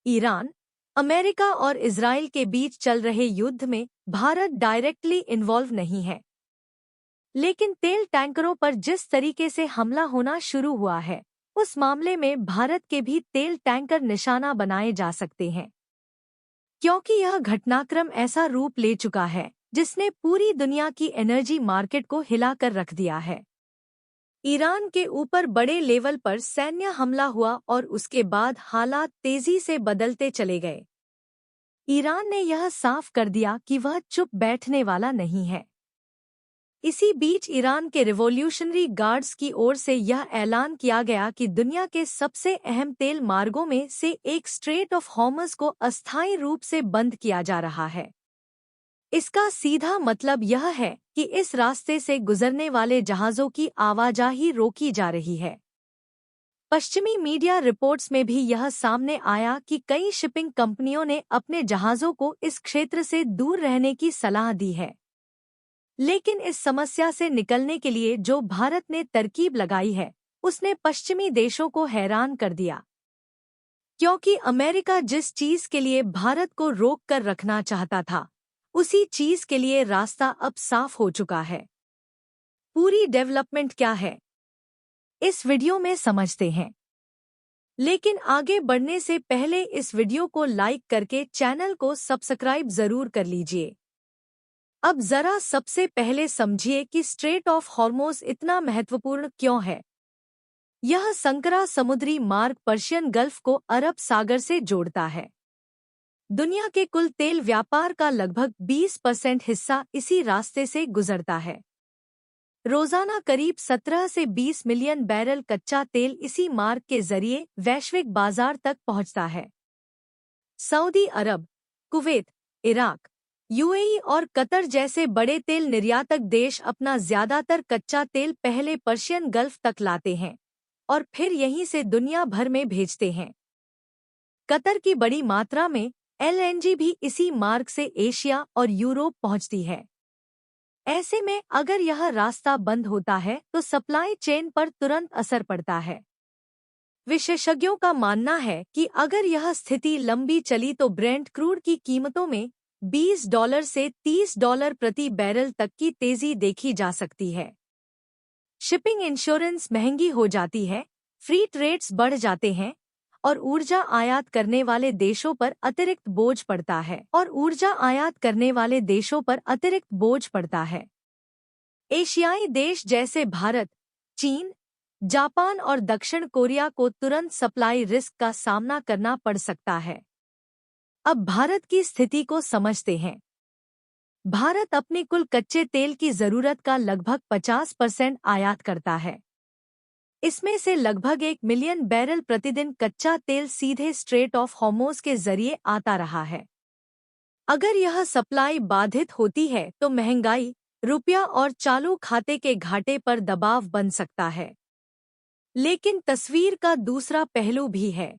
Iran, America और Israel के बीच चल रहे युद्ध में भारत डायरेक्टली इन्वॉल्व नहीं है। लेकिन तेल टैंकरों पर जिस तरीके से हमला होना शुरू हुआ है, उस मामले में भारत के भी तेल टैंकर निशाना बनाए जा सकते हैं, क्योंकि यह घटनाक्रम ऐसा रूप ले चुका है जिसने पूरी दुनिया की एनर्जी मार्केट को हिलाकर रख दिया है। ईरान के ऊपर बड़े लेवल पर सैन्य हमला हुआ और उसके बाद हालात तेजी से बदलते चले गए। ईरान ने यह साफ कर दिया कि वह चुप बैठने वाला नहीं है। इसी बीच ईरान के रिवॉल्यूशनरी गार्ड्स की ओर से यह ऐलान किया गया कि दुनिया के सबसे अहम तेल मार्गों में से एक स्ट्रेट ऑफ हॉर्मुज़ को अस्थायी रूप से बंद किया जा रहा है। इसका सीधा मतलब यह है कि इस रास्ते से गुजरने वाले जहाज़ों की आवाजाही रोकी जा रही है। पश्चिमी मीडिया रिपोर्ट्स में भी यह सामने आया कि कई शिपिंग कंपनियों ने अपने जहाज़ों को इस क्षेत्र से दूर रहने की सलाह दी है। लेकिन इस समस्या से निकलने के लिए जो भारत ने तरकीब लगाई है, उसने पश्चिमी देशों को हैरान कर दिया, क्योंकि अमेरिका जिस चीज़ के लिए भारत को रोक कर रखना चाहता था, उसी चीज़ के लिए रास्ता अब साफ हो चुका है। पूरी डेवलपमेंट क्या है, इस वीडियो में समझते हैं। लेकिन आगे बढ़ने से पहले इस वीडियो को लाइक करके चैनल को सब्सक्राइब जरूर कर लीजिए। अब जरा सबसे पहले समझिए कि स्ट्रेट ऑफ हॉर्मुज़ इतना महत्वपूर्ण क्यों है। यह संकरा समुद्री मार्ग पर्शियन गल्फ को अरब सागर से जोड़ता है। दुनिया के कुल तेल व्यापार का लगभग 20% हिस्सा इसी रास्ते से गुजरता है। रोजाना करीब 17 से 20 मिलियन बैरल कच्चा तेल इसी मार्ग के जरिए वैश्विक बाजार तक पहुंचता है। सऊदी अरब, कुवैत, इराक, यूएई और कतर जैसे बड़े तेल निर्यातक देश अपना ज्यादातर कच्चा तेल पहले पर्शियन गल्फ तक लाते हैं और फिर यहीं से दुनिया भर में भेजते हैं। कतर की बड़ी मात्रा में एलएनजी भी इसी मार्ग से एशिया और यूरोप पहुंचती है। ऐसे में अगर यह रास्ता बंद होता है तो सप्लाई चेन पर तुरंत असर पड़ता है। विशेषज्ञों का मानना है कि अगर यह स्थिति लंबी चली तो ब्रेंट क्रूड की कीमतों में $20 से $30 प्रति बैरल तक की तेजी देखी जा सकती है। शिपिंग इंश्योरेंस महंगी हो जाती है, फ्रीट रेट्स बढ़ जाते हैं और ऊर्जा आयात करने वाले देशों पर अतिरिक्त बोझ पड़ता है। एशियाई देश जैसे भारत, चीन, जापान और दक्षिण कोरिया को तुरंत सप्लाई रिस्क का सामना करना पड़ सकता है। अब भारत की स्थिति को समझते हैं। भारत अपनी कुल कच्चे तेल की जरूरत का लगभग 50% आयात करता है। इसमें से लगभग 1 मिलियन बैरल प्रतिदिन कच्चा तेल सीधे स्ट्रेट ऑफ हॉर्मुज़ के जरिए आता रहा है। अगर यह सप्लाई बाधित होती है तो महंगाई, रुपया और चालू खाते के घाटे पर दबाव बन सकता है। लेकिन तस्वीर का दूसरा पहलू भी है।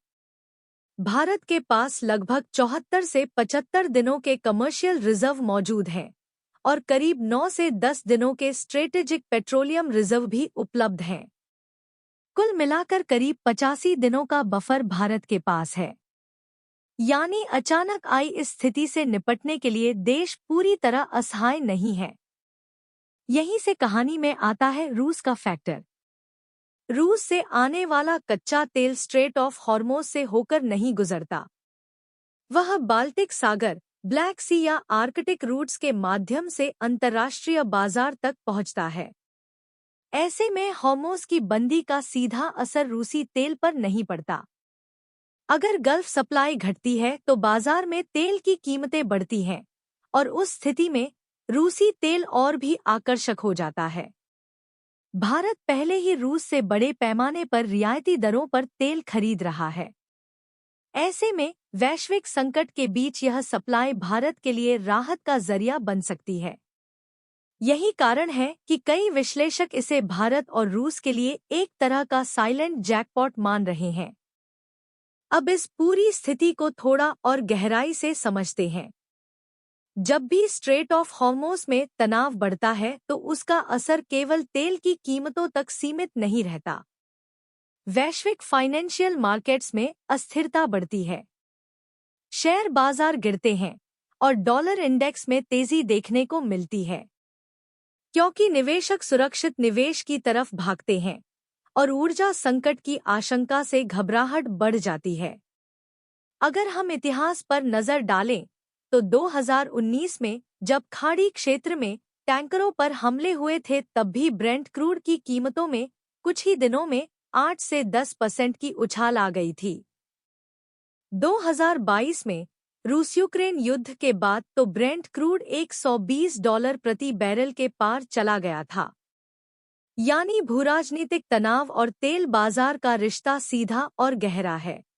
भारत के पास लगभग 74 से 75 दिनों के कमर्शियल रिजर्व मौजूद हैं और करीब 9 से 10 दिनों के स्ट्रेटेजिक पेट्रोलियम रिजर्व भी उपलब्ध हैं। कुल मिलाकर करीब 85 दिनों का बफर भारत के पास है। यानी अचानक आई इस स्थिति से निपटने के लिए देश पूरी तरह असहाय नहीं है। यहीं से कहानी में आता है रूस का फैक्टर। रूस से आने वाला कच्चा तेल स्ट्रेट ऑफ हॉर्मुज़ से होकर नहीं गुजरता। वह बाल्टिक सागर, ब्लैक सी या आर्कटिक रूट्स के माध्यम से अंतर्राष्ट्रीय बाजार तक पहुंचता है। ऐसे में हॉर्मुज़ की बंदी का सीधा असर रूसी तेल पर नहीं पड़ता। अगर गल्फ सप्लाई घटती है तो बाजार में तेल की कीमतें बढ़ती हैं और उस स्थिति में रूसी तेल और भी आकर्षक हो जाता है। भारत पहले ही रूस से बड़े पैमाने पर रियायती दरों पर तेल खरीद रहा है। ऐसे में वैश्विक संकट के बीच यह सप्लाई भारत के लिए राहत का जरिया बन सकती है। यही कारण है कि कई विश्लेषक इसे भारत और रूस के लिए एक तरह का साइलेंट जैकपॉट मान रहे हैं। अब इस पूरी स्थिति को थोड़ा और गहराई से समझते हैं। जब भी स्ट्रेट ऑफ हॉर्मुज़ में तनाव बढ़ता है तो उसका असर केवल तेल की कीमतों तक सीमित नहीं रहता। वैश्विक फाइनेंशियल मार्केट्स में अस्थिरता बढ़ती है। शेयर बाजार गिरते हैं और डॉलर इंडेक्स में तेजी देखने को मिलती है, क्योंकि निवेशक सुरक्षित निवेश की तरफ भागते हैं और ऊर्जा संकट की आशंका से घबराहट बढ़ जाती है। अगर हम इतिहास पर नजर डालें तो 2019 में जब खाड़ी क्षेत्र में टैंकरों पर हमले हुए थे, तब भी ब्रेंट क्रूड की कीमतों में कुछ ही दिनों में 8 से 10% की उछाल आ गई थी। 2022 में रूस यूक्रेन युद्ध के बाद तो ब्रेंट क्रूड $120 प्रति बैरल के पार चला गया था। यानी भूराजनीतिक तनाव और तेल बाजार का रिश्ता सीधा और गहरा है।